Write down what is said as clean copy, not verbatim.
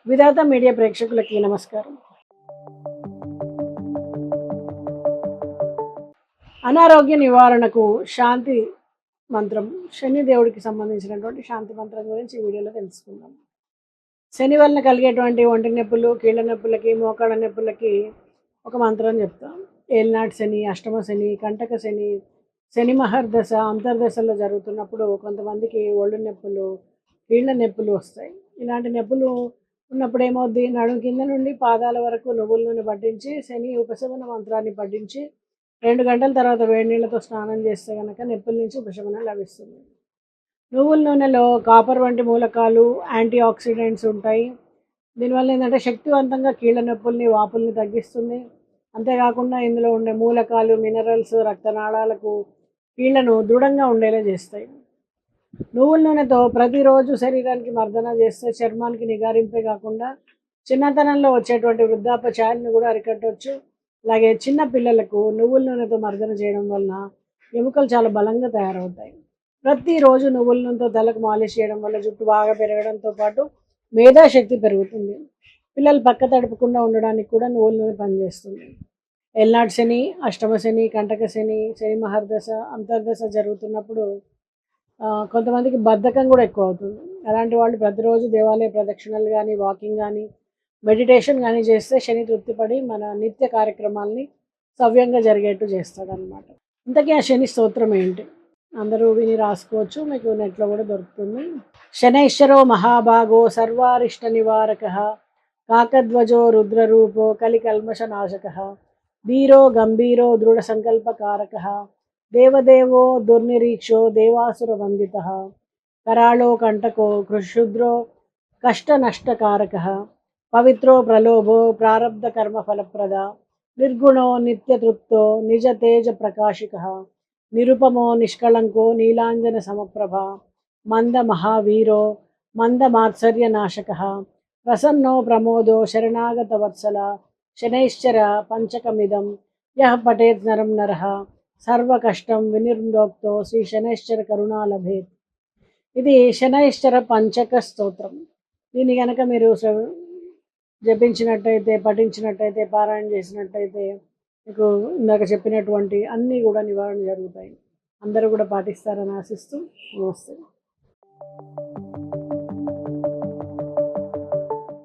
విధాత media ప్రేక్షకులకి నమస్కారం. అనారోగ్య నివారణకు శాంతి మంత్రం, శని దేవుడికి సంబంధించినటువంటి శాంతి మంత్రం గురించి ఈ వీడియోలో తెలుసుకుందాం. శని వలన కలిగేటువంటి ఒంటి నొప్పులు, కీళ్ళ నొప్పులకి, మోకాళ్ళ నొప్పులకి ఒక మంత్రం చెప్తాం. ఏలినాటి శని, అష్టమ శని, కంటక శని, శని మహర్దశ, అంతర్దశలో జరుగుతున్నప్పుడు కొంతమందికి ఒళ్ళు నొప్పులు, కీళ్ళ నొప్పులు వస్తాయి. ఇలాంటి నొప్పులు ఉన్నప్పుడు ఏమవుద్ది, నడుము కింద నుండి పాదాల వరకు నువ్వుల నూనె పట్టించి శని ఉపశమన మంత్రాన్ని పఠించి 2 గంటల తర్వాత వేడి నీళ్ళతో స్నానం చేస్తే కనుక నొప్పుల నుంచి ఉపశమనం లభిస్తుంది. నువ్వుల నూనెలో కాపర్ వంటి మూలకాలు, యాంటీ ఆక్సిడెంట్స్ ఉంటాయి. దీనివల్ల ఏంటంటే శక్తివంతంగా కీళ్ళ నొప్పుల్ని, వాపుల్ని తగ్గిస్తుంది. అంతేకాకుండా ఇందులో ఉండే మూలకాలు, మినరల్స్ రక్తనాళాలకు, కీళ్లను దృఢంగా ఉండేలా చేస్తాయి. నువ్వుల నూనెతో ప్రతిరోజు శరీరానికి మర్దన చేస్తే చర్మానికి నిగారింపే కాకుండా చిన్నతనంలో వచ్చేటువంటి వృద్ధాపచాయాలను కూడా అరికట్టవచ్చు. అలాగే చిన్న పిల్లలకు నువ్వుల నూనెతో మర్దన చేయడం వలన ఎముకలు చాలా బలంగా తయారవుతాయి. ప్రతిరోజు నువ్వుల నూనెతో తలకు మాలిష్ చేయడం వల్ల జుట్టు బాగా పెరగడంతో పాటు మేధాశక్తి పెరుగుతుంది. పిల్లలు పక్క తడపకుండా ఉండడానికి కూడా నువ్వుల నూనె పనిచేస్తుంది. ఎల్నాటి శని, అష్టమ శని, కంటక శని, శని మహర్దశ, అంతర్దశ జరుగుతున్నప్పుడు కొంతమందికి బద్ధకం కూడా ఎక్కువ అవుతుంది. అలాంటి వాళ్ళు ప్రతిరోజు దేవాలయ ప్రదక్షిణలు కానీ, వాకింగ్ కానీ, మెడిటేషన్ కానీ చేస్తే శని తృప్తిపడి మన నిత్య కార్యక్రమాల్ని సవ్యంగా జరిగేట్టు చేస్తాడనమాట. ఇంతకీ ఆ శని స్తోత్రం ఏంటి? అందరూ విని రాసుకోవచ్చు, మీకు నెట్లో కూడా దొరుకుతుంది. శనైశ్వరో మహాభాగో సర్వారిష్ట నివారక, కాకధ్వజో రుద్రరూపో కలికల్మషనాశక, ధీరో గంభీరో దృఢ సంకల్పకారక, దేవదేవో దుర్నిరీక్షో దేవాసుర వందిత, కరాళో కంటకో కృశుద్రో కష్టనష్టకారక, పవిత్రో ప్రలోభో ప్రారబ్ధ కర్మ ఫలప్రద, నిర్గుణో నిత్యతృప్తో నిజ తేజ ప్రకాశిక, నిరుపమో నిష్కళంకో నీలాంజన సమప్రభ, మంద మహావీరో మంద మాత్సర్య నాశక, ప్రసన్నో ప్రమోదో శరణాగత వత్సల, శనైశ్చర పంచకమిదం యః పఠేత్ నరం నరః సర్వకష్టం వినిర్ముక్తో శ్రీ శనైశ్చర కరుణా లభేత్. ఇది శనైశ్చర పంచక స్తోత్రం. దీన్ని కనుక మీరు జపించినట్టయితే, పఠించినట్టయితే, పారాయణ చేసినట్టయితే మీకు ఇందాక చెప్పినటువంటి అన్నీ కూడా నివారణ జరుగుతాయి. అందరూ కూడా పాటిస్తారని ఆశిస్తూ నమస్తే.